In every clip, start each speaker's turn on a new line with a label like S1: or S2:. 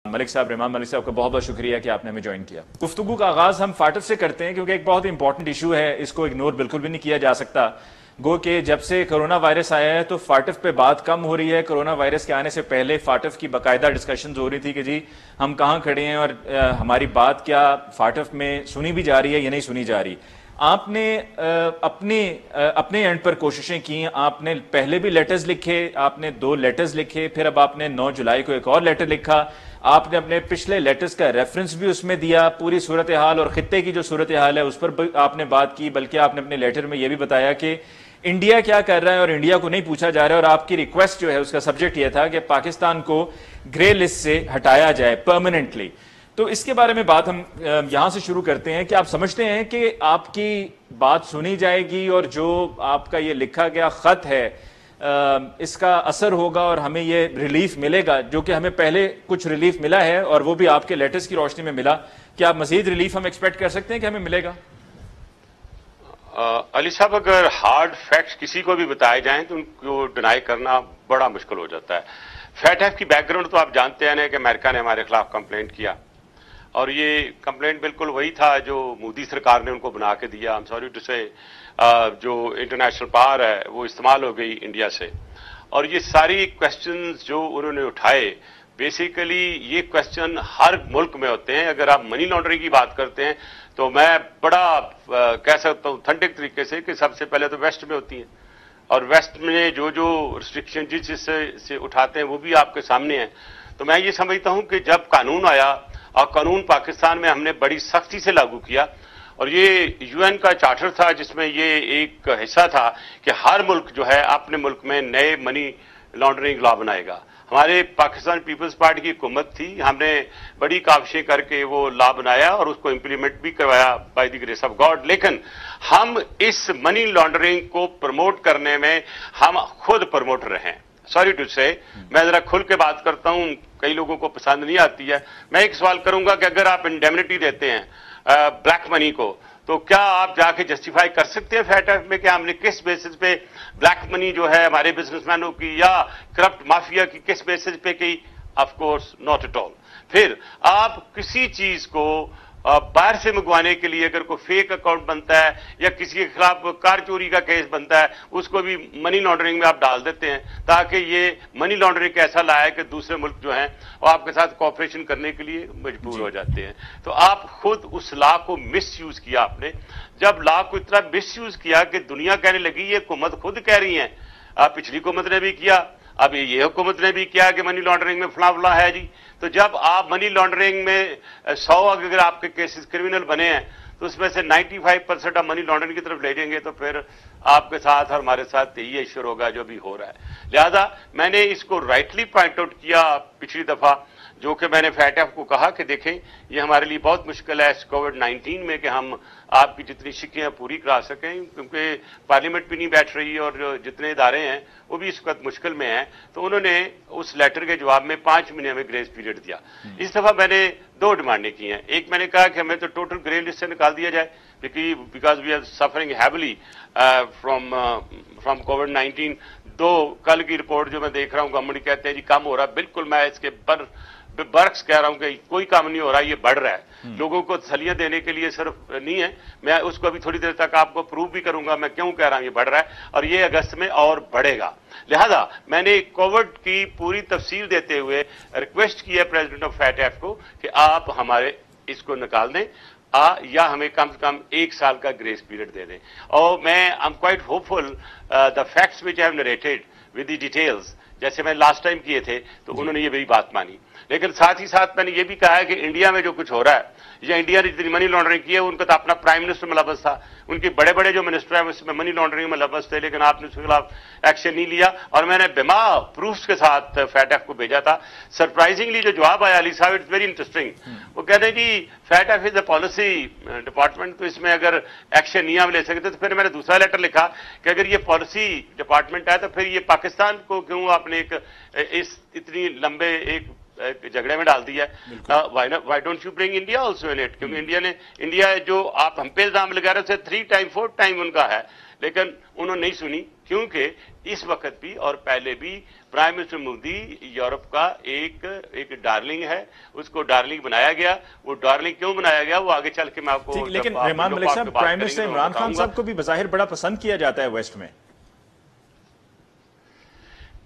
S1: मलिक साहब, रहमान मलिक साहब का बहुत बहुत शुक्रिया कि आपने हमें ज्वाइन किया। गुफ्तगू का आगाज हम फाटफ से करते हैं क्योंकि एक बहुत इंपॉर्टेंट इशू है, इसको इग्नोर बिल्कुल भी नहीं किया जा सकता। गो कि जब से कोरोना वायरस आया है तो फाटफ पे बात कम हो रही है। कोरोना वायरस के आने से पहले फाटफ की बाकायदा डिस्कशंस हो रही थी कि जी हम कहाँ खड़े हैं और हमारी बात क्या फाटफ में सुनी भी जा रही है या नहीं सुनी जा रही। आपने अपने एंड पर कोशिशें की, आपने पहले भी लेटर्स लिखे, आपने 2 लेटर्स लिखे, फिर अब आपने 9 जुलाई को एक और लेटर लिखा। आपने अपने पिछले लेटर्स का रेफरेंस भी उसमें दिया, पूरी सूरत हाल और खित्ते की जो सूरत हाल है उस पर आपने बात की। बल्कि आपने अपने लेटर में यह भी बताया कि इंडिया क्या कर रहा है और इंडिया को नहीं पूछा जा रहा है, और आपकी रिक्वेस्ट जो है उसका सब्जेक्ट यह था कि पाकिस्तान को ग्रे लिस्ट से हटाया जाए परमानेंटली। तो इसके बारे में बात हम यहां से शुरू करते हैं कि आप समझते हैं कि आपकी बात सुनी जाएगी और जो आपका ये लिखा गया खत है इसका असर होगा और हमें ये रिलीफ मिलेगा, जो कि हमें पहले कुछ रिलीफ मिला है और वो भी आपके लेटर्स की रोशनी में मिला। क्या मजीद रिलीफ हम एक्सपेक्ट कर सकते हैं कि हमें मिलेगा?
S2: अली साहब, अगर हार्ड फैक्ट्स किसी को भी बताए जाएं तो उनको डिनाई करना बड़ा मुश्किल हो जाता है। फैटफ की बैकग्राउंड तो आप जानते हैं ना कि अमेरिका ने हमारे खिलाफ कंप्लेंट किया और ये कंप्लेंट बिल्कुल वही था जो मोदी सरकार ने उनको बना के दिया। आई एम सॉरी टू से जो इंटरनेशनल पावर है वो इस्तेमाल हो गई इंडिया से। और ये सारी क्वेश्चंस जो उन्होंने उठाए, बेसिकली ये क्वेश्चन हर मुल्क में होते हैं। अगर आप मनी लॉन्ड्रिंग की बात करते हैं तो मैं बड़ा कह सकता हूं ऑथेंटिक तरीके से कि सबसे पहले तो वेस्ट में होती है, और वेस्ट में जो जो रिस्ट्रिक्शन जिस से उठाते हैं वो भी आपके सामने है। तो मैं ये समझता हूं कि जब कानून आया और कानून पाकिस्तान में हमने बड़ी सख्ती से लागू किया, और ये यूएन का चार्टर था जिसमें ये एक हिस्सा था कि हर मुल्क जो है अपने मुल्क में नए मनी लॉन्ड्रिंग लॉ बनाएगा। हमारे पाकिस्तान पीपल्स पार्टी की हुकूमत थी, हमने बड़ी काविशें करके वो लॉ बनाया और उसको इंप्लीमेंट भी करवाया by the grace of God. लेकिन हम इस मनी लॉन्ड्रिंग को प्रमोट करने में हम खुद प्रमोटर हैं। सॉरी टू से, मैं जरा खुल के बात करता हूं, कई लोगों को पसंद नहीं आती है। मैं एक सवाल करूंगा कि अगर आप इंडेमनिटी देते हैं ब्लैक मनी को, तो क्या आप जाके जस्टिफाई कर सकते हैं फैटफ में कि हमने किस बेसिस पे ब्लैक मनी जो है हमारे बिजनेसमैनों की या करप्ट माफिया की किस बेसिस पे की? Of course not at all. फिर आप किसी चीज को बाहर से मंगवाने के लिए अगर कोई फेक अकाउंट बनता है या किसी के खिलाफ कार चोरी का केस बनता है, उसको भी मनी लॉन्ड्रिंग में आप डाल देते हैं ताकि ये मनी लॉन्ड्रिंग ऐसा लाया कि दूसरे मुल्क जो हैं वो आपके साथ कॉपरेशन करने के लिए मजबूर हो जाते हैं। तो आप खुद उस लॉ को मिस यूज किया आपने। जब लॉ को इतना मिस यूज किया कि दुनिया कहने लगी, ये हुकूमत खुद कह रही है, पिछली हुकूमत ने भी किया, अब ये हुकूमत ने भी किया कि मनी लॉन्ड्रिंग में फला है जी। तो जब आप मनी लॉन्ड्रिंग में 100 अगर आपके केसेस क्रिमिनल बने हैं तो उसमें से 95% आप मनी लॉन्ड्रिंग की तरफ ले जाएंगे, तो फिर आपके साथ और हमारे साथ यही इश्यूर होगा जो भी हो रहा है। लिहाजा मैंने इसको राइटली पॉइंट आउट किया पिछली दफा, जो कि मैंने फैटफ को कहा कि देखें ये हमारे लिए बहुत मुश्किल है इस कोविड-19 में कि हम आपकी जितनी शिकायतें पूरी करा सकें, क्योंकि पार्लियामेंट भी नहीं बैठ रही और जितने इदारे हैं वो भी इस वक्त मुश्किल में हैं। तो उन्होंने उस लेटर के जवाब में 5 महीने में ग्रेस पीरियड दिया। इस दफा मैंने 2 डिमांडें की हैं। एक, मैंने कहा कि हमें तो टोटल ग्रे लिस्ट से निकाल दिया जाए because we are suffering heavily from कोविड-19। 2, कल की रिपोर्ट जो मैं देख रहा हूं, गवर्नमेंट कहते हैं जी कम हो रहा है। बिल्कुल मैं इसके बर्क्स कह रहा हूं कि कोई काम नहीं हो रहा, ये बढ़ रहा है। लोगों को तसल्लियां देने के लिए सिर्फ नहीं है, मैं उसको अभी थोड़ी देर तक आपको प्रूव भी करूंगा मैं क्यों कह रहा हूं ये बढ़ रहा है, और ये अगस्त में और बढ़ेगा। लिहाजा मैंने कोविड की पूरी तफसील देते हुए रिक्वेस्ट की है प्रेसिडेंट ऑफ फैटफ को कि आप हमारे इसको निकाल दें या हमें कम से कम 1 साल का ग्रेस पीरियड दे दें। और मैं I am quite hopeful the facts which I have narrated with the details, जैसे मैं लास्ट टाइम किए थे तो उन्होंने ये मेरी बात मानी। लेकिन साथ ही साथ मैंने ये भी कहा है कि इंडिया में जो कुछ हो रहा है या इंडिया ने जितनी मनी लॉन्ड्रिंग की है, उनका तो अपना प्राइम मिनिस्टर मुलव्वस था, उनके बड़े बड़े जो मिनिस्टर हैं उसमें मनी लॉन्ड्रिंग में मुलव्वस थे, लेकिन आपने उसके खिलाफ एक्शन नहीं लिया। और मैंने बिमा प्रूफ्स के साथ फैटफ को भेजा था। सरप्राइजिंगली जो जवाब आया अली साहब, इट्स वेरी इंटरेस्टिंग। वो कहते हैं जी FATF is a policy department, तो इसमें अगर एक्शन नहीं हम ले सकते। तो फिर मैंने दूसरा लेटर लिखा कि अगर ये पॉलिसी डिपार्टमेंट है तो फिर ये पाकिस्तान को क्यों आपने इस इतनी लंबे एक झगड़े में डाल दिया है? Why don't you bring India also in it? क्योंकि इंडिया जो आप हम पे इल्जाम लगा रहे थे 3 टाइम 4 टाइम उनका है, लेकिन उन्होंने नहीं सुनी, क्योंकि इस वक्त भी और पहले भी प्राइम मिनिस्टर मोदी यूरोप का एक डार्लिंग है, उसको डार्लिंग बनाया गया। वो डार्लिंग क्यों बनाया गया वो आगे चल के मैं आपको,
S1: लेकिन रहमान मलिक साहब, प्राइम मिनिस्टर इमरान खान साहब को भी बज़ाहिर बड़ा पसंद किया जाता है वेस्ट में।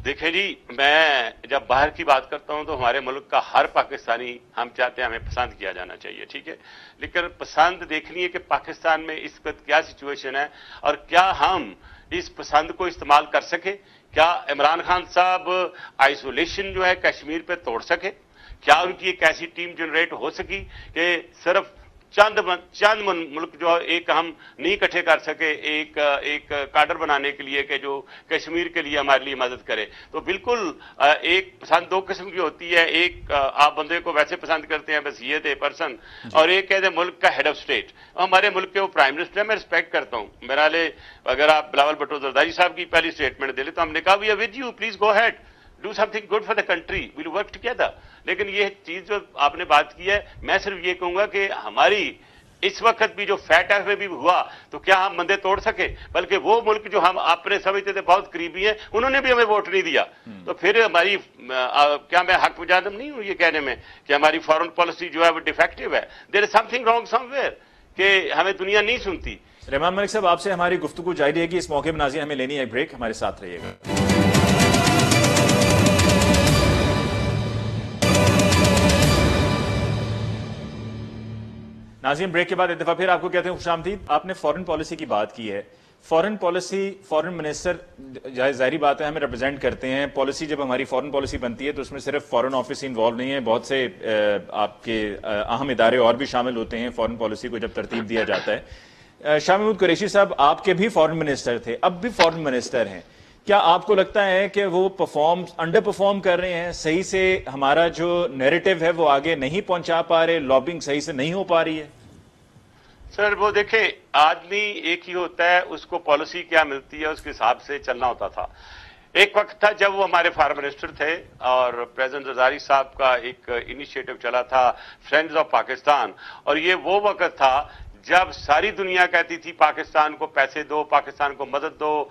S2: देखिए जी, मैं जब बाहर की बात करता हूं तो हमारे मुल्क का हर पाकिस्तानी, हम चाहते हैं हमें पसंद किया जाना चाहिए, ठीक है, लेकिन पसंद देखनी है कि पाकिस्तान में इस वक्त क्या सिचुएशन है और क्या हम इस पसंद को इस्तेमाल कर सके। क्या इमरान खान साहब आइसोलेशन जो है कश्मीर पे तोड़ सके? क्या उनकी एक ऐसी टीम जनरेट हो सकी कि सिर्फ चंद मुल्क जो एक हम नहीं इकट्ठे कर सके एक काडर बनाने के लिए कि जो कश्मीर के लिए हमारे लिए मदद करे? तो बिल्कुल एक पसंद दो किस्म की होती है। एक आप बंदे को वैसे पसंद करते हैं बस ये थे पर्सन, और एक कहते हैं मुल्क का हेड ऑफ स्टेट। हमारे मुल्क के वो प्राइम मिनिस्टर है, मैं रिस्पेक्ट करता हूं। मेरा अगर आप बिलावल भुट्टो जरदारी साहब की पहली स्टेटमेंट दे ले तो हमने कहा we are with you, please go ahead, do something good for the country, will work together. लेकिन ये चीज जो आपने बात की है, मैं सिर्फ ये कहूंगा कि हमारी इस वक्त भी जो फैट एफ में भी हुआ तो क्या हम बंदे तोड़ सके? बल्कि वो मुल्क जो हम अपने समझते थे बहुत करीबी हैं, उन्होंने भी हमें वोट नहीं दिया। तो फिर हमारी क्या मैं हक मुजाहिद नहीं हूं ये कहने में कि हमारी फॉरेन पॉलिसी जो है वो डिफेक्टिव है? There is something wrong somewhere कि हमें दुनिया नहीं सुनती।
S1: रहमान मलिक साहब, आपसे हमारी गुफ्तगू जारी रहेगी। इस मौके पर नाज़रीन हमें लेनी है ब्रेक, हमारे साथ रहिएगा। नाज़रीन, ब्रेक के बाद एक दफा फिर आपको कहते हैं खुशामदीद। आपने फॉरेन पॉलिसी की बात की है। फॉरेन पॉलिसी, फॉरेन मिनिस्टर जाहिर बात है हमें रिप्रेजेंट करते हैं। पॉलिसी जब हमारी फॉरेन पॉलिसी बनती है तो उसमें सिर्फ फॉरेन ऑफिस इन्वॉल्व नहीं है, बहुत से आपके अहम इदारे और भी शामिल होते हैं फॉरेन पॉलिसी को जब तरतीब दिया जाता है। शाह महमूद कुरैशी साहब, आपके भी फॉरेन मिनिस्टर थे, अब भी फॉरेन मिनिस्टर हैं। क्या आपको लगता है कि वो अंडर परफॉर्म कर रहे हैं? सही से हमारा जो नैरेटिव है वो आगे नहीं पहुंचा पा रहे, लॉबिंग सही से नहीं हो पा रही है?
S2: सर वो देखे, आदमी एक ही होता है, उसको पॉलिसी क्या मिलती है उसके हिसाब से चलना होता था। एक वक्त था जब वो हमारे फॉरेन मिनिस्टर थे और प्रेसिडेंट जरदारी साहब का एक इनिशिएटिव चला था फ्रेंड्स ऑफ पाकिस्तान, और ये वो वक्त था जब सारी दुनिया कहती थी पाकिस्तान को पैसे दो, पाकिस्तान को मदद दो।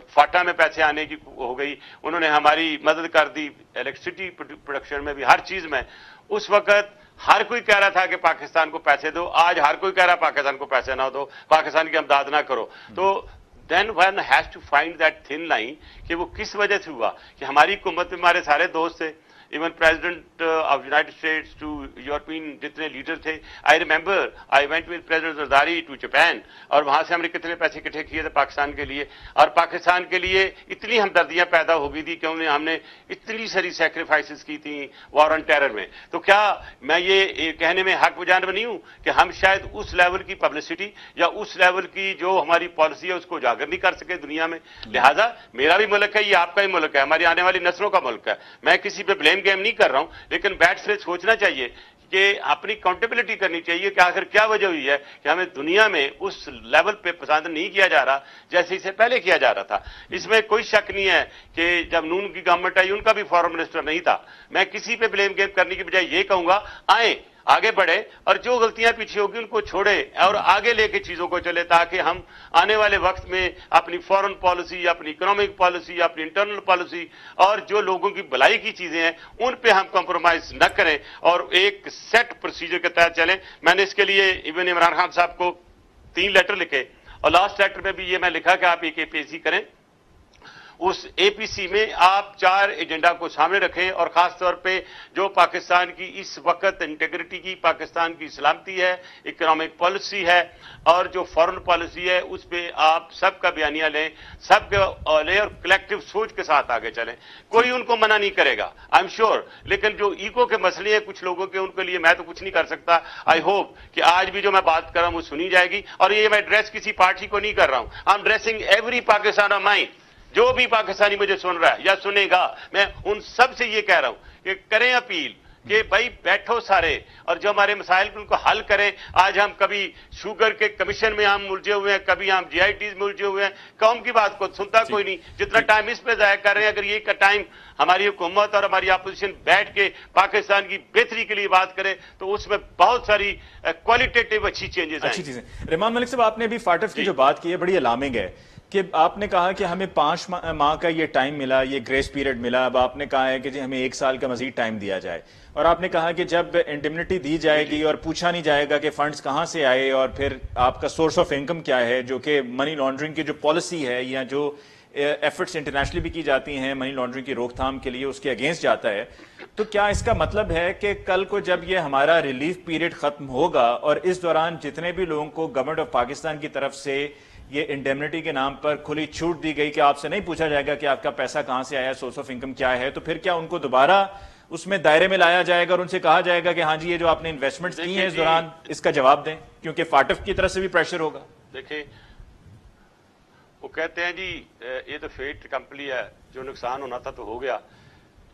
S2: फाटा में पैसे आने की हो गई, उन्होंने हमारी मदद कर दी इलेक्ट्रिसिटी प्रोडक्शन में भी, हर चीज में। उस वक्त हर कोई कह रहा था कि पाकिस्तान को पैसे दो, आज हर कोई कह रहा है पाकिस्तान को पैसे ना दो, पाकिस्तान की इमदाद ना करो। तो then one has to find that thin line कि वो किस वजह से हुआ कि हमारी हुकूमत में हमारे सारे दोस्त थे, even president of United States to European जितने लीडर थे। I remember I went with president Zardari to Japan, और वहां से हमने कितने पैसे इकट्ठे किए थे पाकिस्तान के लिए, और पाकिस्तान के लिए इतनी हमदर्दियां पैदा हो गई थी क्योंकि हमने इतनी सारी सैक्रिफाइसेस की थी वॉर ऑन टेरर में। तो क्या मैं ये कहने में हक बजान नहीं हूं कि हम शायद उस लेवल की पब्लिसिटी या उस लेवल की जो हमारी पॉलिसी है उसको उजागर नहीं कर सके दुनिया में? लिहाजा मेरा भी मुल्क है, ये आपका ही मुल्क है, हमारी आने वाली नस्लों का मुल्क है। मैं किसी पे ब्लेम गेम नहीं कर रहा हूं, लेकिन बैठ से सोचना चाहिए कि अपनी अकाउंटेबिलिटी करनी चाहिए कि आखिर क्या वजह हुई है कि हमें दुनिया में उस लेवल पे पसंद नहीं किया जा रहा जैसे इसे पहले किया जा रहा था। इसमें कोई शक नहीं है कि जब नून की गवर्नमेंट आई उनका भी फॉरेन मिनिस्टर नहीं था। मैं किसी पे ब्लेम गेम करने की बजाय ये कहूंगा आए आगे बढ़े और जो गलतियां पीछे होगी उनको छोड़े और आगे लेके चीजों को चले, ताकि हम आने वाले वक्त में अपनी फॉरेन पॉलिसी, अपनी इकोनॉमिक पॉलिसी, अपनी इंटरनल पॉलिसी और जो लोगों की भलाई की चीजें हैं उन पे हम कॉम्प्रोमाइज न करें और एक सेट प्रोसीजर के तहत चलें। मैंने इसके लिए इवन इमरान खान साहब को 3 लेटर लिखे और लास्ट लेटर में भी ये मैं लिखा कि आप एक एपीसी करें। उस एपीसी में आप 4 एजेंडा को सामने रखें और खास तौर पे जो पाकिस्तान की इस वक्त इंटीग्रिटी की, पाकिस्तान की सलामती है, इकोनॉमिक पॉलिसी है और जो फॉरेन पॉलिसी है उस पे आप सबका बयानिया लें, सबके लें और कलेक्टिव सोच के साथ आगे चलें। कोई उनको मना नहीं करेगा, आई एम श्योर, लेकिन जो ईगो के मसले हैं कुछ लोगों के, उनके लिए मैं तो कुछ नहीं कर सकता। आई होप कि आज भी जो मैं बात कर रहा हूं वो सुनी जाएगी और ये मैं एड्रेस किसी पार्टी को नहीं कर रहा हूं, I am addressing every Pakistan of mine. जो भी पाकिस्तानी मुझे सुन रहा है या सुनेगा, मैं उन सब से ये कह रहा हूं कि करें अपील कि भाई बैठो सारे और जो हमारे मसाइल उनको हल करें। आज हम कभी शुगर के कमीशन में हम उलझे हुए हैं, कभी हम जीआईटीज में उलझे हुए हैं, कौम की बात को सुनता कोई नहीं। जितना टाइम इस पे जाया कर रहे हैं, अगर ये का टाइम हमारी हुकूमत और हमारी अपोजिशन बैठ के पाकिस्तान की बेहतरी के लिए बात करे तो उसमें बहुत सारी क्वालिटेटिव अच्छी चेंजेस
S1: अच्छी चीजें। रहमान मलिक साहब, आपने अभी फाटफ की जो बात की है बड़ी अलार्मिंग है کہ آپ نے کہا کہ ہمیں 5 ماہ کا یہ ٹائم ملا، یہ گریس پیریڈ ملا، اب آپ نے کہا ہے کہ جی ہمیں 1 سال کا مزید ٹائم دیا جائے، اور آپ نے کہا کہ جب انڈیمنٹی دی جائے گی اور پوچھا نہیں جائے گا کہ فنڈز کہاں سے آئے اور پھر آپ کا سورس آف انکم کیا ہے، جو کہ منی لانڈرنگ کی جو پالیسی ہے یا جو ایفرٹس انٹرنیشنلی بھی کی جاتی ہیں منی لانڈرنگ کی روک تھام کے لیے، اس کے اگینسٹ جاتا ہے، تو کیا اس کا مطلب ہے کہ کل کو جب یہ ہمارا ریلیف پیریڈ ختم ہوگا اور اس دوران جتنے بھی لوگوں کو گورنمنٹ آف پاکستان کی طرف سے یہ انڈیمنٹی کے نام پر کھلی چھوٹ دی گئی کہ آپ سے نہیں پوچھا جائے گا کہ آپ کا پیسہ کہاں سے آیا، سورس آف انکم کیا ہے، تو پھر کیا ان کو دوبارہ اس میں دائرے میں لایا جائے گا اور ان سے کہا جائے گا کہ ہاں جی یہ جو آپ نے انویسٹمنٹ کی ہیں اس دوران اس کا جواب دیں، کیونکہ فاٹف کی طرف سے بھی پریشر ہوگا؟
S2: دیکھیں، وہ کہتے ہیں جی یہ تو فیٹ کمپنی ہے، جو نقصان ہونا تھا تو ہو گیا،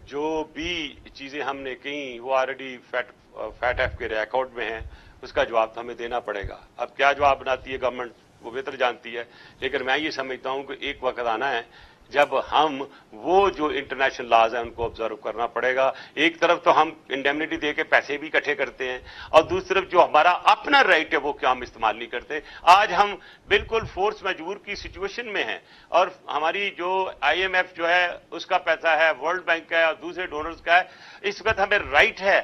S2: جو بھی چیزیں ہم نے کہیں وہ آلریڈی فیٹ ایف کے ریکارڈ میں ہیں، اس کا جواب تو ہمیں دینا پڑے گا۔ اب کیا جواب بناتی ہے گورنمنٹ وہ بہتر جانتی ہے، لیکن میں یہ سمجھتا ہوں کہ ایک وقت آنا ہے جب ہم وہ جو انٹرنیشنل لاز ہیں ان کو آبزرو کرنا پڑے گا۔ ایک طرف تو ہم انڈیمنٹی دے کے پیسے بھی اکٹھے کرتے ہیں، اور دوسری طرف جو ہمارا اپنا رائٹ ہے وہ کیا ہم استعمال نہیں کرتے۔ آج ہم بالکل فورس میجور کی سچویشن میں ہیں، اور ہماری جو آئی ایم ایف جو ہے اس کا پیسہ ہے، ورلڈ بینک کا ہے اور دوسرے ڈونرز کا ہے، اس وقت ہمیں رائٹ ہے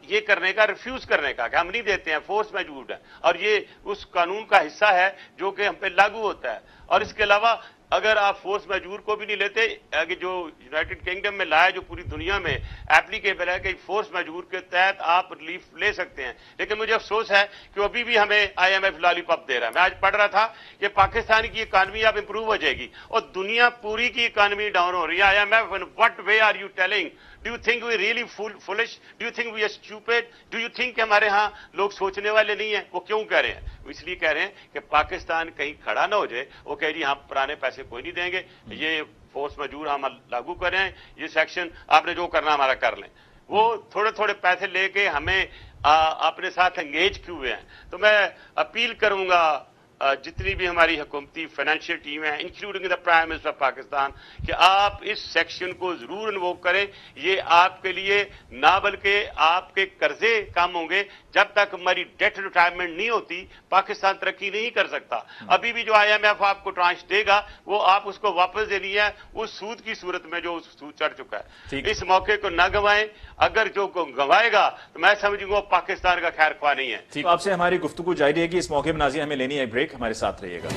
S2: یہ کرنے کا، ریفیوز کرنے کا کہ ہم نہیں دیتے ہیں، فورس میجور ہے، اور یہ اس قانون کا حصہ ہے جو کہ ہم پہ لاگو ہوتا ہے۔ اور اس کے علاوہ اگر آپ فورس میجور کو بھی نہیں لیتے، کہ جو یونائٹڈ کنگڈم میں لایا، جو پوری دنیا میں ایپلیکیبل ہے کہ فورس میجور کے تحت آپ ریلیف لے سکتے ہیں، لیکن مجھے افسوس ہے کہ ابھی بھی ہمیں آئی ایم ایف لالی پاپ دے رہا ہے۔ میں آج پڑھ رہا تھا کہ پاکستان کی اکانومی اب امپروو ہو جائے گی اور دنیا پوری کی اکانومی ڈاؤن ہو رہی ہے۔ I M F in what way are you telling? Do you think we really foolish? Do you think we are stupid? Do you think کہ ہمارے ہاں لوگ سوچنے والے نہیں ہیں؟ وہ کیوں کہہ رہے ہیں؟ وہ اس لیے کہہ رہے ہیں کہ پاکستان کہیں کھڑا نہ ہو جائے، وہ کہہ جی ہم پرانے پیسے کوئی نہیں دیں گے، یہ فورس میجور ہم لاگو کریں، یہ سیکشن آپ نے جو کرنا ہمارا کر لیں۔ وہ تھوڑے تھوڑے پیسے لے کے ہمیں اپنے ساتھ انگیج کیے ہوئے ہیں۔ تو میں اپیل کروں گا جتنی بھی ہماری حکومتی فائنینشیل ٹیم ہے، including the prime minister of Pakistan, کہ آپ اس سیکشن کو ضرور انووو کریں۔ یہ آپ کے لیے نہ بلکہ آپ کے قرضے کم ہوں گے۔ جب تک ہماری ڈیٹ ریٹائرمنٹ نہیں ہوتی پاکستان ترقی نہیں کر سکتا۔ ابھی بھی جو آئی ایم ایف آپ کو ٹرانش دے گا وہ آپ اس کو واپس دینی ہے اس سود کی صورت میں جو سود چڑھ چکا ہے۔ اس موقع کو نہ گنوائیں، اگر جو گنوائے گا تو میں سمجھوں گا پاکستان کا خیر خواہ نہیں ہے۔
S1: آپ سے ہماری گفتگو جاری رہے گی، اس موقع میں ناظرین ہمیں لینی ہے بریک، ہمارے ساتھ رہیے گا۔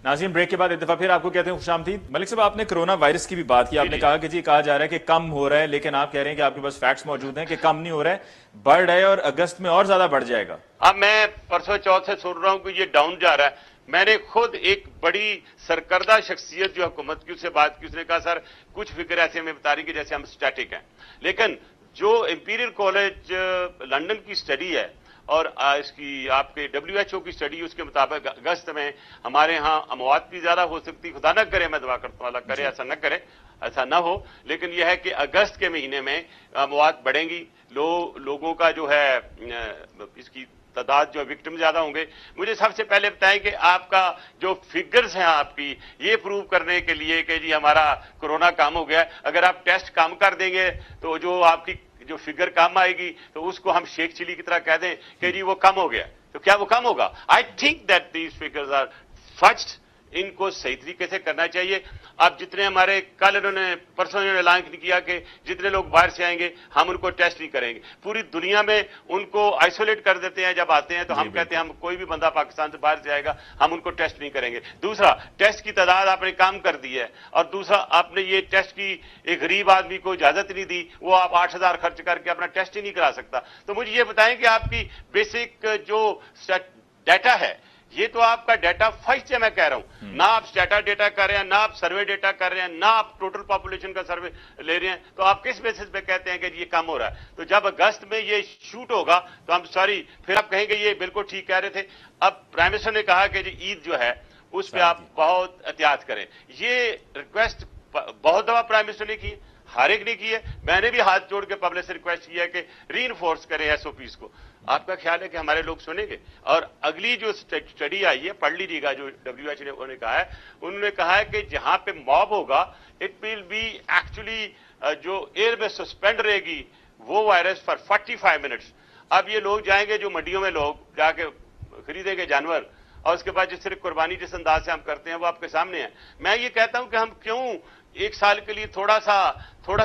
S1: ناظرین بریک کے بعد ایک دفعہ پھر آپ کو کہتے ہیں خوش آمدید۔ ملک صاحب، آپ نے کرونا وائرس کی بھی بات کی، آپ نے کہا کہ جی کہا جا رہا ہے کہ کم ہو رہا ہے، لیکن آپ کہہ رہے ہیں کہ آپ کے پاس فیکٹس موجود ہیں کہ کم نہیں ہو رہا ہے، بڑھ رہا ہے اور اگست میں اور زیادہ بڑھ جائے گا۔
S2: اب میں پرسوں چوتھ سے سن رہا ہوں کہ یہ ڈاؤن جا رہا ہے۔ میں نے خود ایک بڑی سرکردہ شخصیت جو حکومت کی اس سے بات کی، اس نے کہا سر کچھ فگر ایسے ہمیں بتا رہی کہ جیسے ہم اسٹیٹک ہیں، لیکن جو امپیریل کالج لنڈن کی اسٹڈی ہے اور اس کی آپ کے WHO کی اسٹڈی، اس کے مطابق اگست میں ہمارے ہاں اموات بھی زیادہ ہو سکتی، خدا نہ کرے، میں دعا کرتا ہوں اللہ کرے ایسا نہ کرے، ایسا نہ ہو، لیکن یہ ہے کہ اگست کے مہینے میں اموات بڑھیں گی، لوگوں کا جو ہے اس کی تعداد جو وکٹم زیادہ ہوں گے۔ مجھے سب سے پہلے بتائیں کہ آپ کا جو فگرز ہیں آپ کی، یہ پروو کرنے کے لیے کہ جی ہمارا کرونا کم ہو گیا، اگر آپ ٹیسٹ کم کر دیں گے تو جو آپ کی جو فگر کم آئے گی تو اس کو ہم شیخ چلی کی طرح کہہ دیں کہ جی وہ کم ہو گیا، تو کیا وہ کم ہوگا؟ I think that these figures are fudged, ان کو صحیح طریقے سے کرنا چاہیے۔ اب جتنے ہمارے کل انہوں نے پرسوں انہوں نے اعلان کیا کہ جتنے لوگ باہر سے آئیں گے ہم ان کو ٹیسٹ نہیں کریں گے، پوری دنیا میں ان کو آئسولیٹ کر دیتے ہیں، جب آتے ہیں تو ہم کہتے ہیں ہم کوئی بھی بندہ پاکستان سے باہر سے آئے گا ہم ان کو ٹیسٹ نہیں کریں گے۔ دوسرا، ٹیسٹ کی تعداد آپ نے کم کر دی ہے، اور دوسرا آپ نے یہ ٹیسٹ کی ایک غریب آدمی کو اجازت نہیں دی، وہ آپ 8,000 خرچ کر کے اپنا ٹیسٹ ہی نہیں کرا سکتا۔ تو مجھے یہ بتائیں کہ آپ کی بیسک جو ڈیٹا ہے، یہ تو آپ کا ڈیٹا فسٹ سے میں کہہ رہا ہوں، نہ آپ اسٹیٹا ڈیٹا کر رہے ہیں، نہ آپ سروے ڈیٹا کر رہے ہیں، نہ آپ ٹوٹل پاپولیشن کا سروے لے رہے ہیں، تو آپ کس بیسس پہ کہتے ہیں کہ یہ کم ہو رہا ہے؟ تو جب اگست میں یہ شوٹ ہوگا تو ہم سوری پھر آپ کہیں گے یہ بالکل ٹھیک کہہ رہے تھے۔ اب پرائم منسٹر نے کہا کہ جی عید جو ہے اس پہ آپ بہت احتیاط کریں، یہ ریکویسٹ بہت دفعہ پرائم منسٹر نے کی، ہر ایک نے کی ہے، میں نے بھی ہاتھ جوڑ کے پبلک سے ریکویسٹ کیا ہے کہ ری انفورس کریں SOPs کو۔ آپ کا خیال ہے کہ ہمارے لوگ سنیں گے؟ اور اگلی جو اسٹڈی آئی ہے پڑھ لیجیے گا، جو WHO نے کہا ہے، انہوں نے کہا ہے کہ جہاں پہ موب ہوگا اٹ ول بی ایکچولی جو ایئر میں سسپینڈ رہے گی وہ وائرس فار 45 منٹس، اب یہ لوگ جائیں گے جو منڈیوں میں لوگ جا کے خریدیں گے جانور اور اس کے بعد جس طرح قربانی جس انداز سے ہم کرتے ہیں وہ آپ کے سامنے ہے. میں یہ کہتا ہوں کہ ہم کیوں ایک سال کے لیے تھوڑا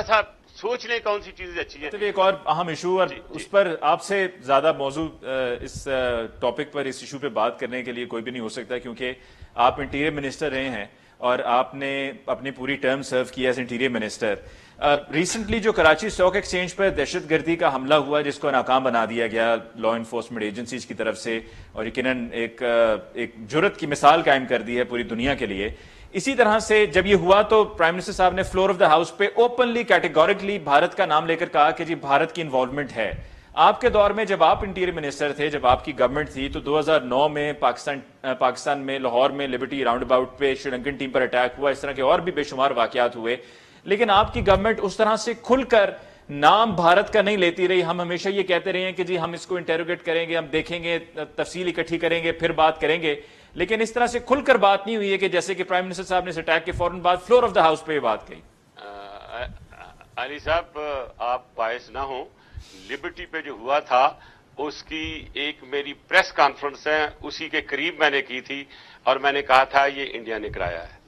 S2: سا سوچ لیں کون سی چیزیں اچھی ہیں.
S1: ایک اور اہم ایشو اور اس پر آپ سے زیادہ موضوع اس ٹاپک پر اس ایشو پہ بات کرنے کے لیے کوئی بھی نہیں ہو سکتا کیونکہ آپ انٹیریئر منسٹر رہے ہیں اور آپ نے اپنی پوری ٹرم سرو کیا ایز انٹیریئر منسٹر. ریسنٹلی جو کراچی اسٹاک ایکسچینج پر دہشت گردی کا حملہ ہوا جس کو ناکام بنا دیا گیا لا انفورسمنٹ ایجنسیز کی طرف سے اور یقیناً ایک جرت کی مثال قائم کر دی ہے پوری دنیا کے لیے. اسی طرح سے جب یہ ہوا تو پرائم منسٹر صاحب نے فلور آف دا ہاؤس پہ اوپنلی کیٹیگورکلی بھارت کا نام لے کر کہا کہ جی بھارت کی انوالومنٹ ہے. آپ کے دور میں جب آپ انٹیریئر منسٹر تھے, جب آپ کی گورنمنٹ تھی, تو 2009 میں پاکستان میں لاہور میں لبرٹی راؤنڈ اباؤٹ پہ شری لنکن ٹیم پر اٹیک ہوا, اس طرح کے اور بھی بے شمار واقعات ہوئے, لیکن آپ کی گورنمنٹ اس طرح سے کھل کر نام بھارت کا نہیں لیتی رہی. ہم ہمیشہ یہ کہتے رہے ہیں کہ جی ہم اس کو انٹیروگیٹ کریں گے, ہم دیکھیں گے, تفصیل اکٹھی کریں گے, پھر بات کریں گے, لیکن اس طرح سے کھل کر بات نہیں ہوئی ہے کہ جیسے کہ پرائم منسٹر صاحب نے اس اٹیک کے فوراً بعد فلور آف دا ہاؤس پہ یہ بات کہی.
S2: علی صاحب آپ باعث نہ ہوں, لبرٹی پہ جو ہوا تھا اس کی ایک میری پریس کانفرنس ہے اسی کے قریب میں نے کی تھی اور میں نے کہا تھا یہ انڈیا نے کرایا ہے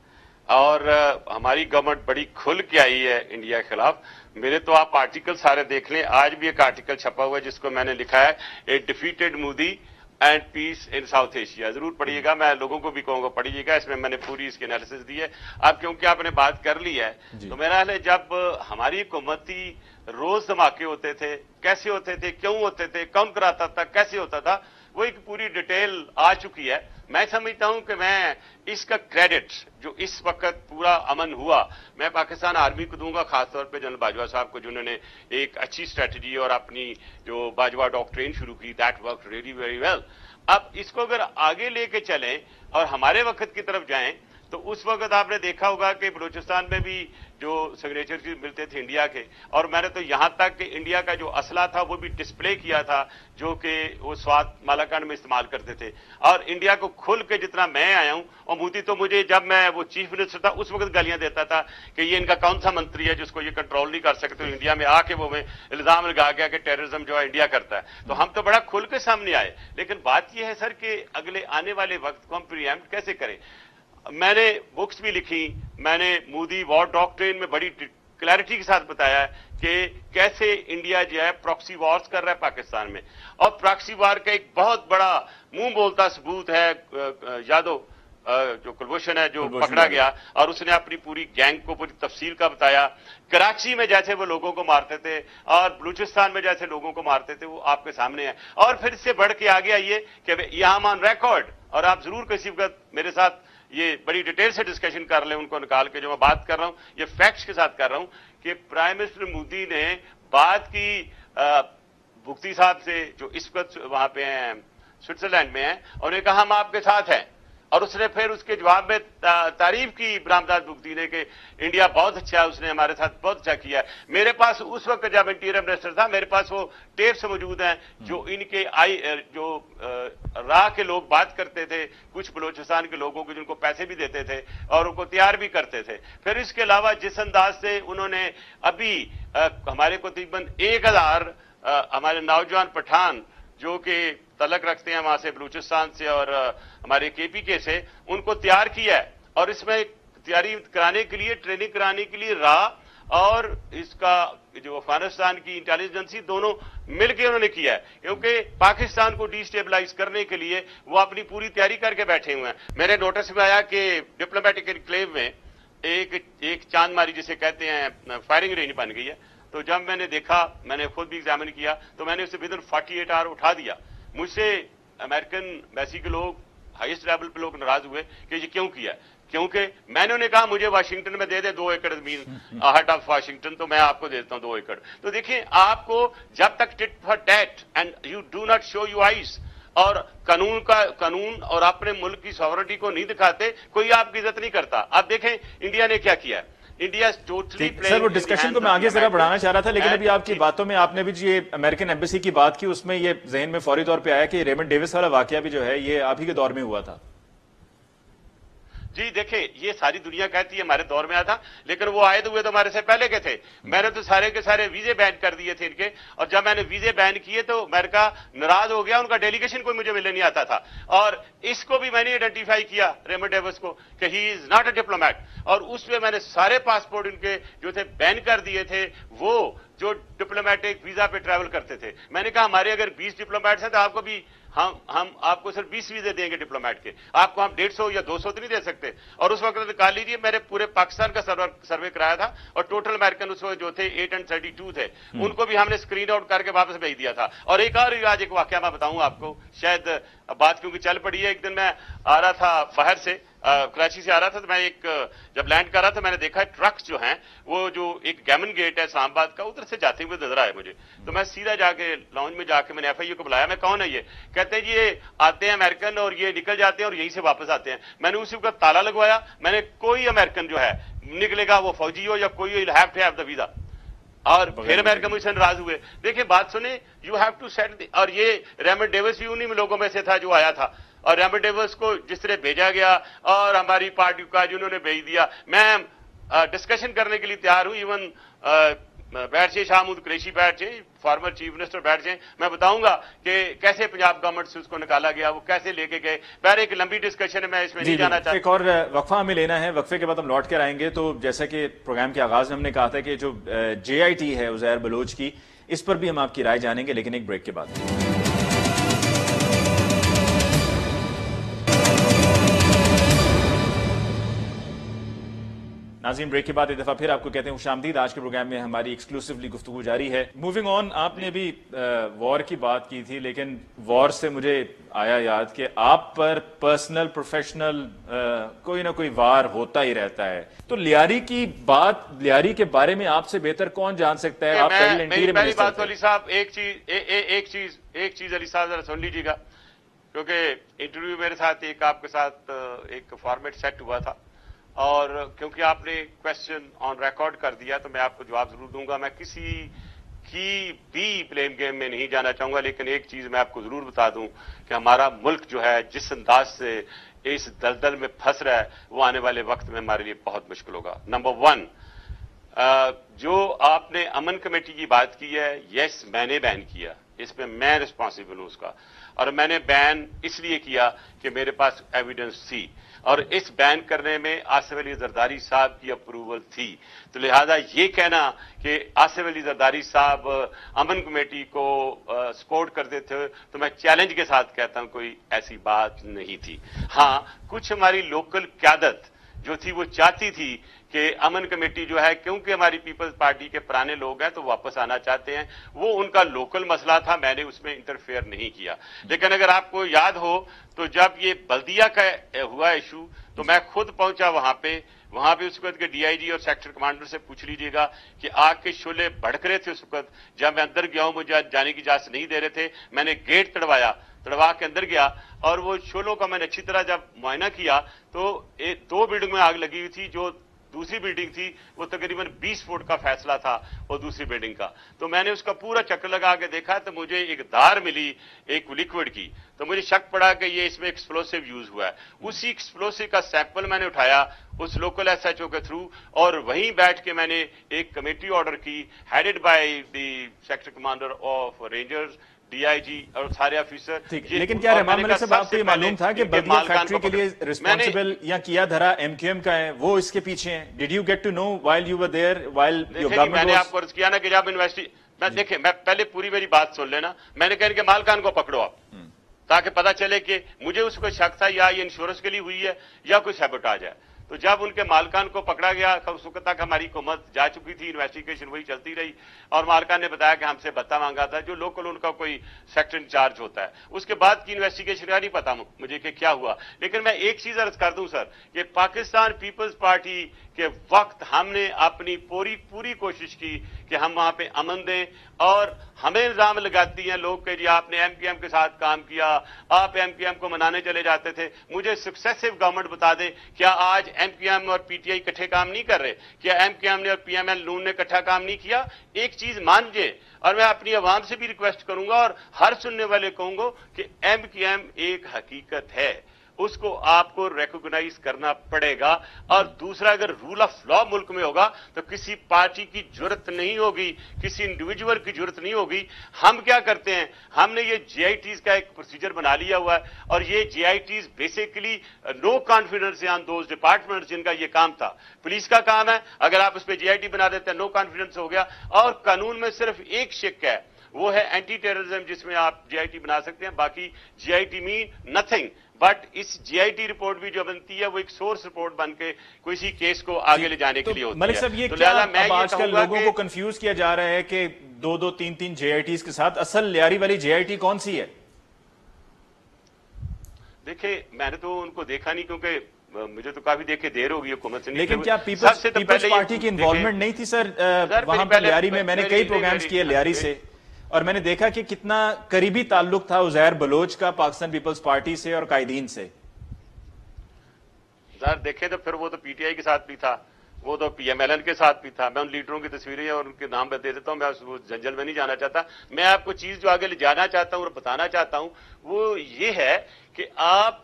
S2: اور ہماری گورنمنٹ بڑی کھل کے آئی ہے انڈیا کے خلاف. میرے تو آپ آرٹیکل سارے دیکھ لیں, آج بھی ایک آرٹیکل چھپا ہوا ہے جس کو میں نے لکھا ہے a defeated Modi and peace in South Asia. ضرور پڑھیے گا, میں لوگوں کو بھی کہوں گا پڑھیے گا, اس میں نے پوری اس کی انالیسس دی ہے. اب کیونکہ آپ نے بات کر لی ہے تو میرا خیال ہے جب ہماری حکومتی روز دھماکے ہوتے تھے, کیسے ہوتے تھے, کیوں ہوتے تھے, کون کراتا تھا, کیسے ہوتا تھا, وہ ایک پوری ڈیٹیل آ چکی ہے. میں سمجھتا ہوں کہ میں اس کا کریڈٹ جو اس وقت پورا امن ہوا میں پاکستان آرمی کو دوں گا, خاص طور پہ جنرل باجوہ صاحب کو جنہوں نے ایک اچھی اسٹریٹجی اور اپنی جو باجوہ ڈاکٹرین شروع کی, that work really very well. اب اس کو اگر آگے لے کے چلیں اور ہمارے وقت کی طرف جائیں تو اس وقت آپ نے دیکھا ہوگا کہ بلوچستان میں بھی جو سگنیچر ملتے تھے انڈیا کے, اور میں نے تو یہاں تک کہ انڈیا کا جو اسلحہ تھا وہ بھی ڈسپلے کیا تھا جو کہ وہ سوات مالاکنڈ میں استعمال کرتے تھے. اور انڈیا کو کھل کے جتنا میں آیا ہوں, اور مودی تو مجھے جب میں وہ چیف منسٹر تھا اس وقت گالیاں دیتا تھا کہ یہ ان کا کون سا منتری ہے جس کو یہ کنٹرول نہیں کر سکتے, انڈیا میں آ کے وہ میں الزام لگا گیا کہ ٹیررزم جو ہے انڈیا کرتا ہے. تو ہم تو بڑا کھل کے سامنے آئے, لیکن بات یہ ہے سر کہ اگلے آنے والے وقت کو ہم پریمپٹ کیسے کریں. میں نے بکس بھی لکھی, میں نے مودی وار ڈاکٹرین میں بڑی کلیئرٹی کے ساتھ بتایا ہے کہ کیسے انڈیا جو ہے پراکسی وارز کر رہا ہے پاکستان میں, اور پراکسی وار کا ایک بہت بڑا منہ بولتا ثبوت ہے یادو جو کلبھوشن ہے جو پکڑا گیا اور اس نے اپنی پوری گینگ کو پوری تفصیل کا بتایا. کراچی میں جیسے وہ لوگوں کو مارتے تھے اور بلوچستان میں جیسے لوگوں کو مارتے تھے وہ آپ کے سامنے ہے. اور پھر اس سے بڑھ کے آگے آئیے کہ یہاں آن ریکارڈ, اور آپ ضرور کسی وقت میرے ساتھ یہ بڑی ڈیٹیل سے ڈسکشن کر لیں, ان کو نکال کے جو میں بات کر رہا ہوں یہ فیکٹس کے ساتھ کر رہا ہوں کہ پرائم منسٹر مودی نے بات کی بھگتی صاحب سے جو اس وقت وہاں پہ ہیں سوئٹزرلینڈ میں ہیں, اور انہوں نے کہا ہم آپ کے ساتھ ہیں, اور اس نے پھر اس کے جواب میں تعریف کی برامداد بھگتی نے کہ انڈیا بہت اچھا ہے, اس نے ہمارے ساتھ بہت اچھا کیا ہے. میرے پاس اس وقت جب انٹیریئر منسٹر تھا میرے پاس وہ ٹیپس موجود ہیں جو ان کے جو راہ کے لوگ بات کرتے تھے, کچھ بلوچستان کے لوگوں کو جن کو پیسے بھی دیتے تھے اور ان کو تیار بھی کرتے تھے. پھر اس کے علاوہ جس انداز سے انہوں نے ابھی ہمارے کو تقریباً 1000 ہمارے نوجوان پٹھان جو کہ تعلق رکھتے ہیں وہاں سے بلوچستان سے اور ہمارے کے پی کے سے, ان کو تیار کیا ہے, اور اس میں تیاری کرانے کے لیے ٹریننگ کرانے کے لیے راہ اور اس کا جو افغانستان کی انٹیلیجنس ایجنسی دونوں مل کے انہوں نے کیا ہے, کیونکہ پاکستان کو ڈی اسٹیبلائز کرنے کے لیے وہ اپنی پوری تیاری کر کے بیٹھے ہوئے ہیں. میرے نوٹس میں آیا کہ ڈپلومیٹک انکلیو میں ایک چاند ماری جسے کہتے ہیں فائرنگ رینج بن گئی ہے. تو جب میں نے دیکھا, میں نے خود بھی ایگزامن کیا, تو میں نے اسے ودن 48 آور اٹھا دیا. مجھ سے امریکن ایمبیسی کے لوگ ہائیسٹ لیول پہ لوگ ناراض ہوئے کہ یہ کیوں کیا, کیونکہ میں نے انہیں کہا مجھے واشنگٹن میں دے دے 2 ایکڑ زمین ہارٹ آف واشنگٹن, تو میں آپ کو دیتا ہوں 2 ایکڑ. تو دیکھیں آپ کو جب تک tit for tat and you do not show you eyes اور قانون اور اپنے ملک کی ساورنٹی کو نہیں دکھاتے, کوئی آپ کی عزت نہیں کرتا. آپ دیکھیں انڈیا نے کیا کیا ہے, انڈیا ٹوٹلی
S1: سر وہ ڈسکشن کو میں آگے ذرا بڑھانا چاہ رہا تھا, لیکن ابھی آپ کی باتوں میں آپ نے بھی جو یہ امریکن ایمبیسی کی بات کی اس میں یہ ذہن میں فوری طور پہ آیا کہ ریمنڈ ڈیوس والا واقعہ بھی جو ہے یہ آپ ہی کے دور میں ہوا تھا.
S2: जी देखिए, ये सारी दुनिया कहती है हमारे दौर में आया था, लेकिन वो आए हुए तो हमारे से पहले के थे। मैंने तो सारे के सारे वीजे बैन कर दिए थे इनके, और जब मैंने वीजे बैन किए तो अमेरिका नाराज हो गया, उनका डेलीगेशन कोई मुझे मिलने नहीं आता था। और इसको भी मैंने आइडेंटिफाई किया, रेमंड डेविस को, कि he is not a diplomat, और उसमें मैंने सारे पासपोर्ट इनके जो थे बैन कर दिए थे, वो जो डिप्लोमेटिक वीजा पे ट्रैवल करते थे। मैंने कहा हमारे अगर 20 डिप्लोमेट्स हैं तो आपको भी हम आपको सिर्फ 20 वीजे देंगे डिप्लोमेट के, आपको हम 150 या 200 तो नहीं दे सकते। और उस वक्त निकाल लीजिए, मैंने पूरे पाकिस्तान का सर्वे कराया था, और टोटल अमेरिकन उस वक्त जो थे 832 थे, उनको भी हमने स्क्रीन आउट करके वापस भेज दिया था। और एक और आज एक वाकया मैं बताऊं आपको, शायद बात क्योंकि चल पड़ी है। एक दिन मैं आ रहा था बाहर से, कराची से आ रहा था, तो मैं जब लैंड कर रहा था मैंने देखा ट्रक्स जो हैं, वो जो एक गैमन गेट है इस्लामाबाद का, उधर से जाते हुए नजर आए मुझे। तो मैं सीधा जाके लॉन्ज में जाके मैंने FIU को बुलाया, मैं कौन है ये? कहते हैं जी ये आते हैं अमेरिकन और ये निकल जाते हैं और यहीं से वापस आते हैं। मैंने उसी वक्त ताला लगवाया, मैंने कोई अमेरिकन जो है निकलेगा वो फौजी हो या कोई हो, have to have the visa. और फिर अमेरिका मुझसे नाराज हुए। देखिए बात सुने, यू हैव टू सेट, और ये रेमंड डेविस भी उन्हीं लोगों में से था जो आया था, और रेमंड डेविस को जिस तरह भेजा गया और हमारी पार्टी का जिन्होंने भेज दिया, मैं डिस्कशन करने के लिए तैयार हूं। इवन बैठ जाए शाहमूद कुरैशी, बैठ जाए फॉर्मर चीफ मिनिस्टर, बैठ जाए, मैं बताऊंगा कि कैसे पंजाब गवर्नमेंट से उसको निकाला गया, वो कैसे लेके गए। पहले एक लंबी डिस्कशन है, मैं इसमें नहीं जाना चाहता।
S1: एक और वक्फा हमें लेना है, वक्फे के बाद हम लौट कर आएंगे। तो जैसा कि प्रोग्राम के आगाज में हमने कहा था कि जो JIT है उज़ैर बलोच की, इस पर भी हम आपकी राय जानेंगे, लेकिन एक ब्रेक के बाद। नाज़रीन, ब्रेक के बाद एक दफा फिर आपको कहते हैं खुशामदीद। आज के प्रोग्राम में हमारी एक्सक्लूसिवली गुफ्तगू जारी है। मूविंग ऑन, आपने भी वॉर की बात की थी, लेकिन वॉर से मुझे आया याद कि आप पर पर्सनल प्रोफेशनल कोई ना कोई वार होता ही रहता है। तो लियारी की बात, लियारी के बारे में आपसे बेहतर कौन जान सकता है? आप
S2: पहली बात अली साहब, एक चीज अली साहब जरा सुन लीजिएगा, क्योंकि इंटरव्यू मेरे साथ एक आपके साथ एक फॉर्मेट सेट हुआ था, और क्योंकि आपने क्वेश्चन ऑन रिकॉर्ड कर दिया तो मैं आपको जवाब जरूर दूंगा। मैं किसी की भी ब्लेम गेम में नहीं जाना चाहूंगा, लेकिन एक चीज मैं आपको जरूर बता दूं कि हमारा मुल्क जो है जिस अंदाज से इस दलदल में फंस रहा है, वो आने वाले वक्त में हमारे लिए बहुत मुश्किल होगा। नंबर 1, जो आपने अमन कमेटी की बात की है, यस मैंने बैन किया, इसमें मैं रिस्पॉन्सिबल हूं उसका, और मैंने बैन इसलिए किया कि मेरे पास एविडेंस थी, और इस बैन करने में आसिफ अली जरदारी साहब की अप्रूवल थी। तो लिहाजा ये कहना कि आसिफ अली जरदारी साहब अमन कमेटी को सपोर्ट करते थे, तो मैं चैलेंज के साथ कहता हूं कोई ऐसी बात नहीं थी। हां, कुछ हमारी लोकल क्यादत जो थी वो चाहती थी कि अमन कमेटी जो है, क्योंकि हमारी पीपल्स पार्टी के पुराने लोग हैं तो वापस आना चाहते हैं, वो उनका लोकल मसला था, मैंने उसमें इंटरफेयर नहीं किया। लेकिन अगर आपको याद हो तो जब ये बल्दिया का हुआ इशू, तो मैं खुद पहुंचा वहां पे उस वक्त के DIG और सेक्टर कमांडर से पूछ लीजिएगा कि आग के शोले भड़क रहे थे उस वक्त। जब मैं अंदर गया हूं, मुझे जाने की इजाजत नहीं दे रहे थे, मैंने गेट तड़वा के अंदर गया, और वो शोलों का मैंने अच्छी तरह जब मुआयना किया तो 2 बिल्डिंग में आग लगी हुई थी। जो दूसरी बिल्डिंग थी वो तकरीबन 20 फुट का फैसला था वो दूसरी बिल्डिंग का। तो मैंने उसका पूरा चक्कर लगा के देखा तो मुझे एक धार मिली एक लिक्विड की, तो मुझे शक पड़ा कि ये इसमें एक्सप्लोसिव यूज हुआ है। उसी एक्सप्लोसिव का सैंपल मैंने उठाया उस लोकल SHO के थ्रू, और वहीं बैठ के मैंने एक कमेटी ऑर्डर की, headed by the sector commander of rangers, DIG और सारे ऑफिसर।
S1: लेकिन क्या रहमान मलिक साहब आपको ये मालूम था कि बल्दिया फैक्ट्री के लिए रिस्पांसिबल या किया धरा MQM का है, वो इसके पीछे है? Did you get to know while you were there, while your government?
S2: मैंने आपको अर्ज किया ना कि जब देखिए, मैं पहले पूरी मेरी बात सुन लेना। मैंने कहा कि मालकान को पकड़ो आप, ताकि पता चले कि मुझे उसको शक था या ये इंश्योरेंस के लिए हुई है या कोई सैबोटाज है। तो जब उनके मालकान को पकड़ा गया, उस वक्त तक हमारी हुकूमत जा चुकी थी, इन्वेस्टिगेशन वही चलती रही, और मालकान ने बताया कि हमसे भत्ता मांगा था, जो लोकल उनका कोई सेक्टर इंचार्ज होता है। उसके बाद की इन्वेस्टिगेशन का नहीं पता मुझे कि क्या हुआ। लेकिन मैं एक चीज अर्ज कर दूं सर, कि पाकिस्तान पीपल्स पार्टी के वक्त हमने अपनी पूरी कोशिश की कि हम वहां पे अमन दें, और हमें इल्जाम लगाती हैं लोग कि जी आपने MQM के साथ काम किया, आप MQM को मनाने चले जाते थे। मुझे सक्सेसिव गवर्नमेंट बता दें, क्या आज MQM और PTI इकट्ठे काम नहीं कर रहे? क्या MQM ने और PML नून ने इकट्ठा काम नहीं किया? एक चीज मानिए, और मैं अपनी आवाम से भी रिक्वेस्ट करूंगा और हर सुनने वाले कहूंगा कि MQM एक हकीकत है, उसको आपको रिकॉग्नाइज करना पड़ेगा। और दूसरा, अगर रूल ऑफ लॉ मुल्क में होगा तो किसी पार्टी की जरूरत नहीं होगी, किसी इंडिविजुअल की जरूरत नहीं होगी। हम क्या करते हैं, हमने ये जीआईटीज का एक प्रोसीजर बना लिया हुआ है, और ये JITs basically no confidence on those departments जिनका ये काम था। पुलिस का काम है, अगर आप उस पर जीआईटी बना देते हैं नो कॉन्फिडेंस हो गया। और कानून में सिर्फ एक शिक है, वो है एंटी टेररिज्म, जिसमें आप जीआईटी बना सकते हैं। बाकी जीआईटी मीन नथिंग। बट इस जीआईटी रिपोर्ट भी जो बनती है वो एक सोर्स रिपोर्ट बन के किसी केस को आगे ले जाने के लिए होती है।
S1: मलिक साहब, ये
S2: तो
S1: क्या
S2: मैं
S1: अब आजकल लोगों को
S2: कि
S1: कंफ्यूज किया जा रहा है कि 2-2, 3-3 जीआईटीज के साथ असल लियारी वाली जीआईटी कौन सी है?
S2: देखिए, मैंने तो उनको देखा नहीं, क्योंकि मुझे तो काफी देखे देर हो गई हुकूमत से।
S1: लेकिन क्या पीपल्स पार्टी की इन्वॉल्वमेंट नहीं थी सर वहां पर लियारी में? मैंने कई प्रोग्राम्स किए लियारी से, और मैंने देखा कि कितना करीबी ताल्लुक था उज़ैर बलोच का पाकिस्तान पीपल्स पार्टी से और कायदीन से।
S2: सर देखे तो फिर वो तो पीटीआई के साथ भी था, वो तो पीएमएलएन के साथ भी था। मैं उन लीडरों की तस्वीरें और उनके नाम दे देता हूं, मैं उस जंजल में नहीं जाना चाहता। मैं आपको चीज जो आगे ले जाना चाहता हूं और बताना चाहता हूं वो ये है कि आप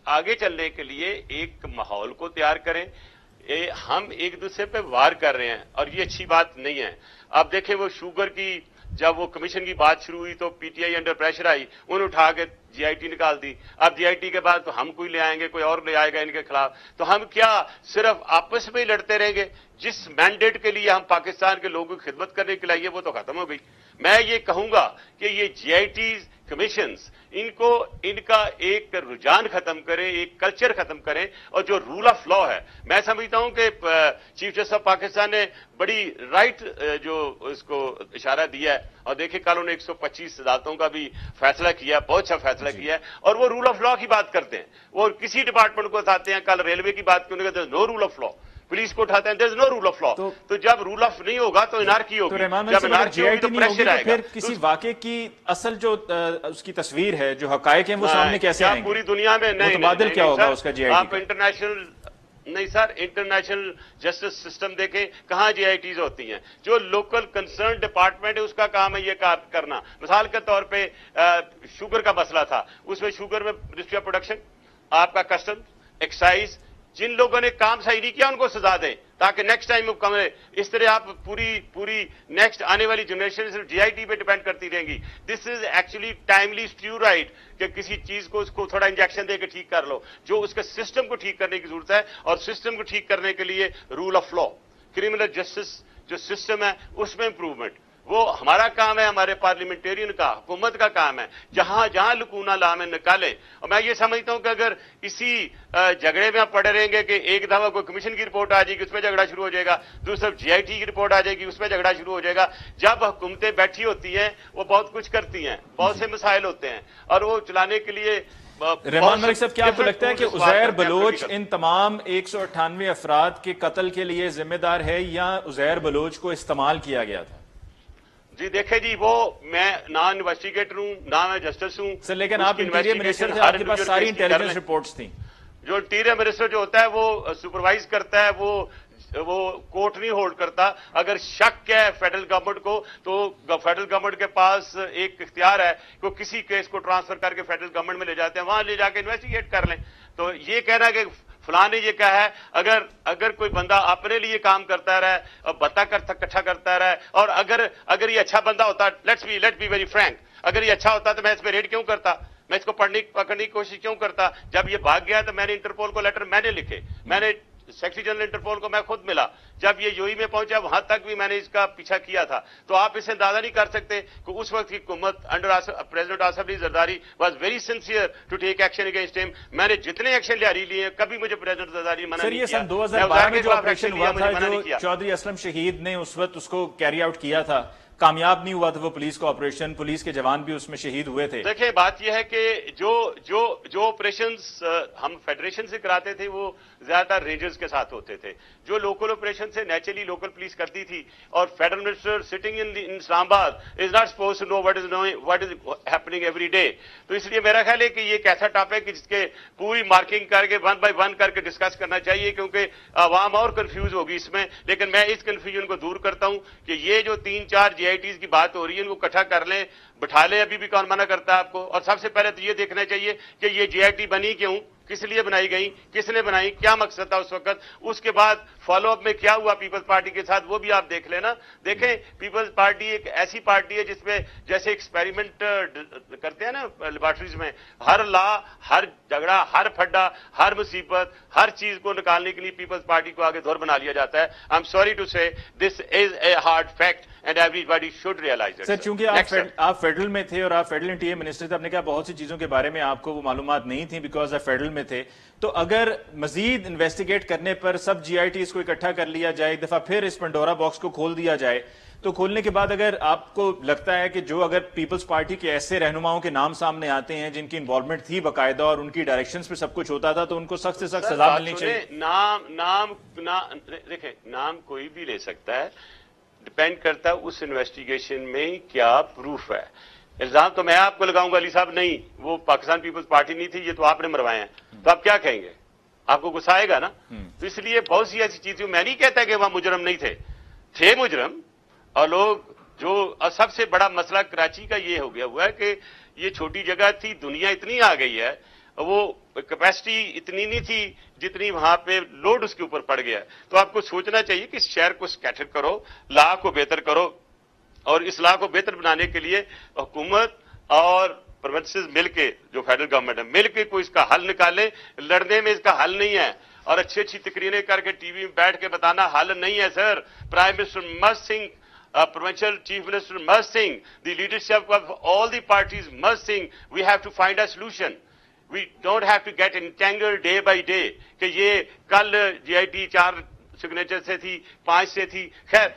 S2: आगे चलने के लिए एक माहौल को तैयार करें। हम एक दूसरे पे वार कर रहे हैं और ये अच्छी बात नहीं है। अब देखें, वो शुगर की जब वो कमीशन की बात शुरू हुई तो पीटीआई अंडर प्रेशर आई, उन्हें उठा के जीआईटी निकाल दी। अब जीआईटी के बाद तो हम कोई ले आएंगे, कोई और ले आएगा इनके खिलाफ, तो हम क्या सिर्फ आपस में ही लड़ते रहेंगे? जिस मैंडेट के लिए हम पाकिस्तान के लोगों की खिदमत करने के लिए, वो तो खत्म हो गई। मैं ये कहूंगा कि ये जीआईटीज कमीशंस इनका एक रुझान खत्म करें, एक कल्चर खत्म करें, और जो रूल ऑफ लॉ है, मैं समझता हूं कि चीफ जस्टिस ऑफ पाकिस्तान ने बड़ी राइट जो इसको इशारा दिया है। और देखिए, कल उन्होंने 125 अदालतों का भी फैसला किया, बहुत अच्छा फैसला किया है, और वो रूल ऑफ लॉ की बात करते हैं। वो किसी डिपार्टमेंट को बताते हैं, कल रेलवे की बात क्यों नहीं, no rule of law. Police को उठाते हैं, there is no rule of law. तो जब रूल ऑफ नहीं होगा तो इनार्की होगी, जब इनार्की होगी तो प्रेशर आएगा।
S1: फिर किसी वाकये की असल जो उसकी तस्वीर है, जो हकायक है, वो सामने कैसे आएंगे?
S2: पूरी दुनिया में नहीं,
S1: मुतबादिल क्या होगा उसका जीआईटी?
S2: आप इंटरनेशनल नहीं सर, इंटरनेशनल जस्टिस सिस्टम देखें, कहां जीआईटीज होती हैं। जो लोकल कंसर्न डिपार्टमेंट है उसका काम है ये करना। मिसाल के तौर पे शुगर का मसला था, उसमें शुगर में मिनिस्ट्री ऑफ प्रोडक्शन, आपका कस्टम, एक्साइज, जिन लोगों ने काम सही नहीं किया उनको सजा दें, ताकि नेक्स्ट टाइम वो कम रहे। इस तरह आप पूरी नेक्स्ट आने वाली जनरेशन सिर्फ जीआईटी पे डिपेंड करती रहेंगी। दिस इज एक्चुअली टाइमली स्ट्यूराइड कि किसी चीज को उसको थोड़ा इंजेक्शन देकर ठीक कर लो। जो उसके सिस्टम को ठीक करने की जरूरत है, और सिस्टम को ठीक करने के लिए rule of law, criminal justice जो सिस्टम है उसमें इंप्रूवमेंट, वो हमारा काम है, हमारे पार्लियामेंटेरियन का, हुकूमत का काम है। जहां जहां लकूना लामे निकाले। और मैं ये समझता हूं कि अगर इसी झगड़े में आप पड़े रहेंगे कि एक दफा कोई कमीशन की रिपोर्ट आ जाएगी, उसमें झगड़ा शुरू हो जाएगा, दूसरा जीआईटी की रिपोर्ट आ जाएगी, उसमें झगड़ा शुरू हो जाएगा। जब हुकूमतें बैठी होती हैं वो बहुत कुछ करती हैं, बहुत से मसाइल होते हैं, और वो चलाने के लिए
S1: रहमान मलिक साहब, क्या आपको लगता है कि उज़ैर बलोच इन तमाम 198 अफराद के कत्ल के लिए जिम्मेदार है, या उज़ैर बलोच को इस्तेमाल किया गया था?
S2: जी देखे जी, वो मैं ना इन्वेस्टिगेटर हूं ना मैं जस्टिस हूं
S1: सर, लेकिन आप इंटीरियर मिनिस्टर थे, आपके पास सारी इंटेलिजेंस रिपोर्ट्स थी।
S2: जो इंटीरियर मिनिस्टर जो होता है वो सुपरवाइज करता है, वो कोर्ट नहीं होल्ड करता। अगर शक है फेडरल गवर्नमेंट को, तो फेडरल गवर्नमेंट के पास एक इख्तियार है कि वो किसी केस को ट्रांसफर करके फेडरल गवर्नमेंट में ले जाते हैं, वहां ले जाके इन्वेस्टिगेट कर लें। तो ये कहना कि फलां ने ये कहा है, अगर कोई बंदा अपने लिए काम करता रहा और बता इकट्ठा करता रहा, और अगर ये अच्छा बंदा होता, लेट्स बी वेरी फ्रैंक, अगर ये अच्छा होता तो मैं इस पर रेड क्यों करता, मैं इसको पकड़ने की कोशिश क्यों करता? जब ये भाग गया तो मैंने इंटरपोल को लेटर मैंने लिखे, मैंने सेक्रेटरी जनरल इंटरपोल को मैं खुद मिला, जब ये यूएई में पहुंचा वहां तक भी मैंने इसका पीछा किया था। तो आप इसे अंदाजा नहीं कर सकते कि उस वक्त की हुकूमत under president Asif Ali Zardari was very sincere to take action against him. मैंने जितने एक्शन जारी लिए कभी मुझे प्रेसिडेंट जरदारी मना नहीं किया।
S1: सन 2012 में जो ऑपरेशन हुआ था, जो चौधरी असलम शहीद ने उस वक्त उसको कैरी आउट किया था, कामयाब नहीं हुआ था वो पुलिस का ऑपरेशन, पुलिस के जवान भी उसमें शहीद हुए थे।
S2: देखिए, बात यह है कि जो ऑपरेशंस हम फेडरेशन से कराते थे वो ज्यादातर रेंजर्स के साथ होते थे। जो लोकल ऑपरेशन से नेचुरली लोकल पुलिस करती थी, और federal minister sitting in Islamabad is not suppose to know what is happening every day. तो इसलिए मेरा ख्याल है कि ये एक ऐसा टॉपिक है जिसके पूरी मार्किंग करके 1 by 1 करके डिस्कस करना चाहिए, क्योंकि आवाम और कंफ्यूज होगी इसमें। लेकिन मैं इस कंफ्यूजन को दूर करता हूं कि ये जो 3-4 GITs کی بات ہو رہی ہے ان کو اکٹھا کر لیں, بٹھا لیں, ابھی بھی کون منع کرتا ہے آپ کو؟ اور سب سے پہلے تو یہ دیکھنا چاہیے کہ یہ GIT بنی کیوں, کس لیے بنائی گئی, کس نے بنائی, کیا مقصد تھا اس وقت, اس کے بعد فالو اپ میں کیا ہوا پیپلز پارٹی کے ساتھ, وہ بھی آپ دیکھ لینا. دیکھیں پیپلز پارٹی ایک ایسی پارٹی ہے جس میں جیسے ایکسپیریمنٹ کرتے ہیں نا لیبارٹریز میں, ہر لا, ہر جھگڑا, ہر پھڈا, ہر مصیبت, ہر چیز کو نکالنے کے لیے پیپلز پارٹی کو آگے دور بنا لیا جاتا ہے. I M sorry to say this is a hard fact and everybody should realise it.
S1: Sir چونکہ آپ فیڈرل میں تھے اور آپ فیڈرل انٹیریئر منسٹر تھے, آپ نے کہا بہت سی چیزوں کے بارے میں آپ کو وہ معلومات نہیں تھیں بیکاز آپ فیڈرل میں تھے, تو اگر مزید انویسٹیگیٹ کرنے پر سب GITs کو اکٹھا کر لیا جائے, ایک دفعہ پھر اس پنڈورا باکس کو کھول دیا جائے, تو کھولنے کے بعد اگر آپ کو لگتا ہے کہ جو اگر پیپلز پارٹی کے ایسے رہنماؤں کے نام سامنے آتے ہیں جن کی انوالومنٹ تھی باقاعدہ اور ان کی ڈائریکشنز پہ سب کچھ ہوتا تھا, تو ان کو سخت سے سخت سزا ملنی چاہیے.
S2: نام دیکھیں, نام کوئی بھی لے سکتا ہے, ڈیپینڈ کرتا ہے اس انویسٹیگیشن میں کیا پروف ہے. الزام تو میں آپ کو لگاؤں گا علی صاحب, نہیں وہ پاکستان پیپلز پارٹی نہیں تھی, یہ تو آپ نے مروائے ہیں, تو آپ کیا کہیں گے؟ آپ کو غصہ آئے گا نا. تو اس لیے بہت سی ایسی چیزیں, میں نہیں کہتا کہ وہاں مجرم نہیں تھے مجرم, اور لوگ جو سب سے بڑا مسئلہ کراچی کا یہ ہو گیا ہوا ہے کہ یہ چھوٹی جگہ تھی, دنیا اتنی آ گئی ہے, وہ کیپیسٹی اتنی نہیں تھی جتنی وہاں پہ لوڈ اس کے اوپر پڑ گیا. تو آپ کو سوچنا چاہیے کہ اس شہر کو اسکیٹر کرو, لا کو بہتر کرو, اور اس لا کو بہتر بنانے کے لیے حکومت اور پروونسز مل کے, جو فیڈرل گورنمنٹ ہے, مل کے کوئی اس کا حل نکالے. لڑنے میں اس کا حل نہیں ہے, اور اچھی تقریریں کر کے ٹی وی میں بیٹھ کے بتانا حل نہیں ہے. Sir prime minister must think, provincial chief minister must think, the leadership of all the parties must think, we have to find a solution. We don't have to get entangled day by day کہ یہ کل GIT 4 signature سے تھی, 5 سے تھی. خیر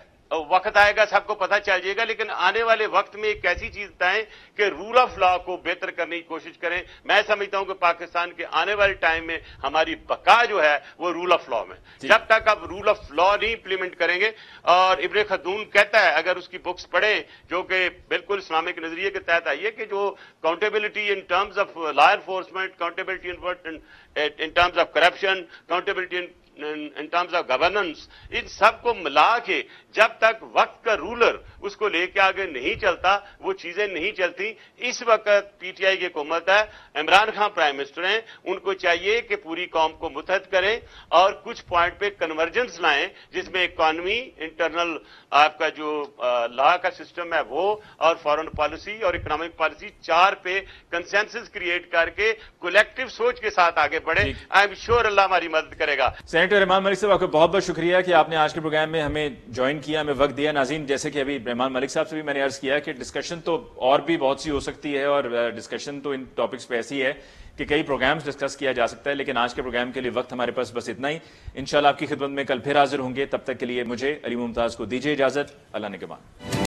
S2: وقت آئے گا سب کو پتہ چل جائے گا, لیکن آنے والے وقت میں ایک ایسی چیز بتائیں کہ رول آف لا کو بہتر کرنے کی کوشش کریں. میں سمجھتا ہوں کہ پاکستان کے آنے والے ٹائم میں ہماری بقا جو ہے وہ رول آف لا میں. جب تک آپ رول آف لا نہیں امپلیمنٹ کریں گے, اور ابن خلدون کہتا ہے, اگر اس کی بکس پڑھیں جو کہ بالکل اسلامک نظریے کے تحت آئی ہے, کہ جو accountability in terms of law enforcement, accountability in terms of corruption, accountability in terms of governance, ان سب کو ملا کے جب تک وقت کا رولر اس کو لے کے آگے نہیں چلتا وہ چیزیں نہیں چلتی. اس وقت PTI کی حکومت ہے, عمران خان پرائم منسٹر ہیں, ان کو چاہیے کہ پوری قوم کو متحد کریں اور کچھ پوائنٹ پہ کنورجنس لائیں, جس میں اکانومی, انٹرنل آپ کا جو لا کا سسٹم ہے وہ, اور فارن پالیسی اور اکنامک پالیسی, 4 پہ کنسنسس کریٹ کر کے کولیکٹیو سوچ کے ساتھ آگے بڑھیں. آئی ایم شیور اللہ ہماری مدد کرے گا.
S1: سینیٹر رحمان ملک صاحب, آپ کا بہت بہت شکریہ کہ آپ نے آج کے پروگرام میں ہمیں جوائن کیا, ہمیں وقت دیا. ناظرین, جیسے کہ ابھی رحمان ملک صاحب سے بھی میں نے عرض کیا کہ ڈسکشن تو اور بھی بہت سی ہو سکتی ہے, اور ڈسکشن تو ان ٹاپکس پہ ایسی ہے کہ کئی پروگرامز ڈسکس کیا جا سکتا ہے, لیکن آج کے پروگرام کے لیے وقت ہمارے پاس بس اتنا ہی. انشاءاللہ آپ کی خدمت میں کل پھر حاضر ہوں گے, تب تک کے لیے مجھے علی ممتاز کو دیجیے اجازت. اللہ نگہبان.